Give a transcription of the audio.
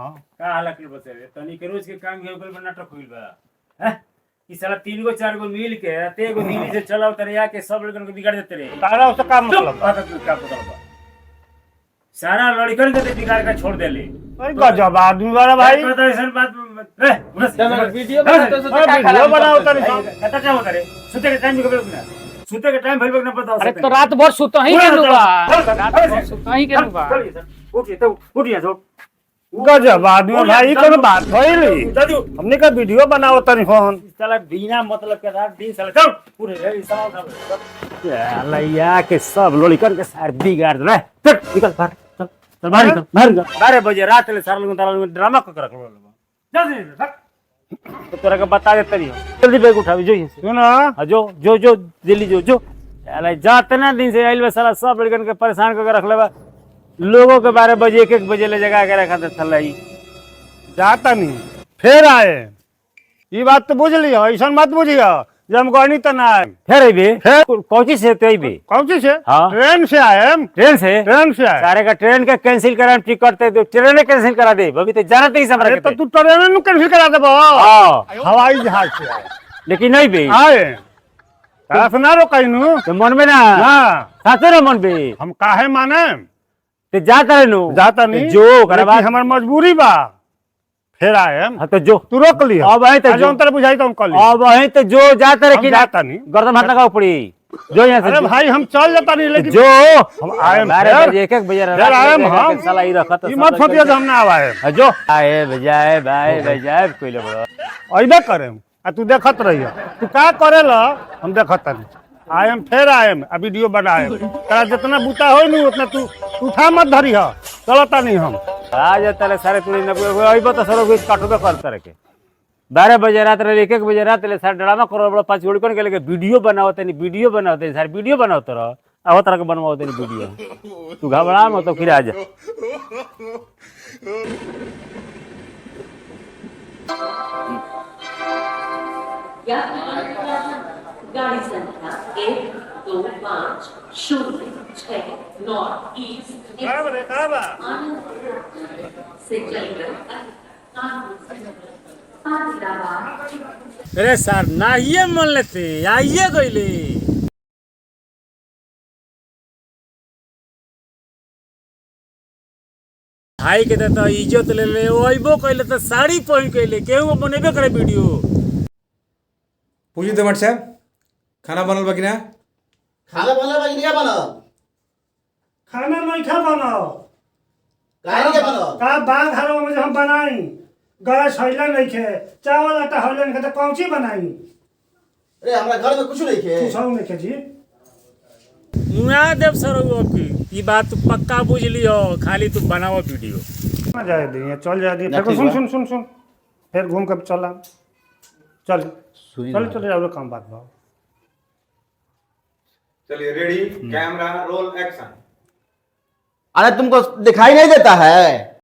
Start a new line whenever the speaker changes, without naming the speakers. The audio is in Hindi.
हां
का हाल कर बते रे तनी के रोज के काम के ऊपर नाटक होइल बा हैं ई साला 3 गो 4 गो मिल के ते एगो दिल्ली से चलाओ तरे आके सब लोगन को बिगाड़ देते रे
तारा उसका काम मतलब
बात तू का पता बा सारा लड़कन के ते बिगाड़ के छोड़ देले
भाई गजब आदमी वाला भाई
पता ऐसा बात ए
वीडियो बनाते तो क्या
वीडियो बनाओ तनी
कता क्या होता रे सुते के टाइम के ना सुते के टाइम भइल ना पता
अरे तो रात भर सुता ही के लुबा रात भर सुता ही के लुबा
उठिए तो उठिए जो
गजब आदमी भाई कोनो बात भइली
दादू
हमने का वीडियो बनाओ तनी फोन
साला बिना मतलब के रात दिन साला चल पूरे रे साला लैया के सब लड़कन के सार बिगाड़ दे चल निकल बाहर चल चल बाहर निकल बाहर निकल 12 बजे रात ले सारा लोग तारा लोग ड्रामा कर रख लो जल्दी तो तोरा के बता देते रही जल्दी बैग उठावी जो यहीं से
सुना
जो जो जो दिल्ली जो अरे जाते ना दिन से आइल बा साला सब लड़कन के परेशान करके रख लेबा लोगों के 12 बजे एक बजे ले जगा के रखा था लई
जाता नहीं फिर आए ये बात तो बुझ लियो ऐसा मत बुझियो जब हम गणी तो ना आए
फिर अइबे कोची से तो अइबे
कौन सी से
हाँ।
ट्रेन से आए
ट्रेन से
आए
सारे का ट्रेन का कैंसिल करा टिकट तो ट्रेन कैंसिल करा दे अभी तो जाना नहीं समझ
अरे तो तू ट्रेन में कैंसिल करा देबो
हां
हवाई जहाज से आए
लेकिन नहीं बे
आए तास ना रोकइनु
तो मन में ना
हां
साथे ना मन बे
हम काहे माने
ते जाता रहनु
जाता नहीं
जो करा बात
हमार मजबूरी बा फिर आए हम
हां तो जो
तू रोक लियो
अब है तो
जो अंतर बुझाई तो हम कर लियो
अब है तो जो जाता रहे
हम
कि
जाता नहीं
गर्दन हाथ लगाओ पड़ी जो यहाँ से
अरे भाई हम चल जाता नहीं लेकिन
जो
हम आए
12 बजे एक बजे
फिर आए हम
साला ही रखा तो
ये मत सोचिए हम ना आए
जो आए बजाए भाई बजाए कोई ले बड़ा
अइबे करे आ तू देखत रहियो तू का करेला हम देखत नहीं आए हम फिर आए हम आ वीडियो बनाए तेरा जितना बूता होई नहीं उतना तू उठा मत धरी ह चलता नहीं हम
आ जाता ले सारे तू अइबो तो सारा कुछ काटबे करता रहे 12 बजे रात रे 1 बजे रात ले सारे ड्रामा करो बड़ा 5 गोड़ी के लेके वीडियो बनाओ तनी सारे वीडियो बनाओ तोरा आहो तरह के बनवाओ तनी वीडियो तू घबरा मत तो फिर आ जा
गाड़ी संख्या 12506 नॉर्थ ईस्ट से चलकर
अरे सर ना ये मन लेते आइए गइले भाई के तो इज्जत ले ले ओइबो कइले तो साड़ी पहन कइले केहू बनेबे करे वीडियो
पूछी देवट साहब खाना बनल बा कि ना
खाना बनल बा कि नहीं बनल
खाना नहीं खा बनाओ
काहे के बनल
का बाग घरों में हम बनाई गैस हइला नहीं खे चावल आटा हइला नहीं खे तो कौन सी बनाई
अरे हमरा घर में कुछ नहीं खे
कुछ नहीं खे जी
मुआ देव सर की ई बात तू पक्का बुझ लियो खाली तू बनाओ वीडियो
ना जाए दिए चल जाए दिए फिर सुन सुन सुन सुन फिर घूम कर चला चल चल चल जाओ काम बात भाव
चलिए रेडी कैमरा रोल एक्शन
अरे तुमको दिखाई नहीं देता है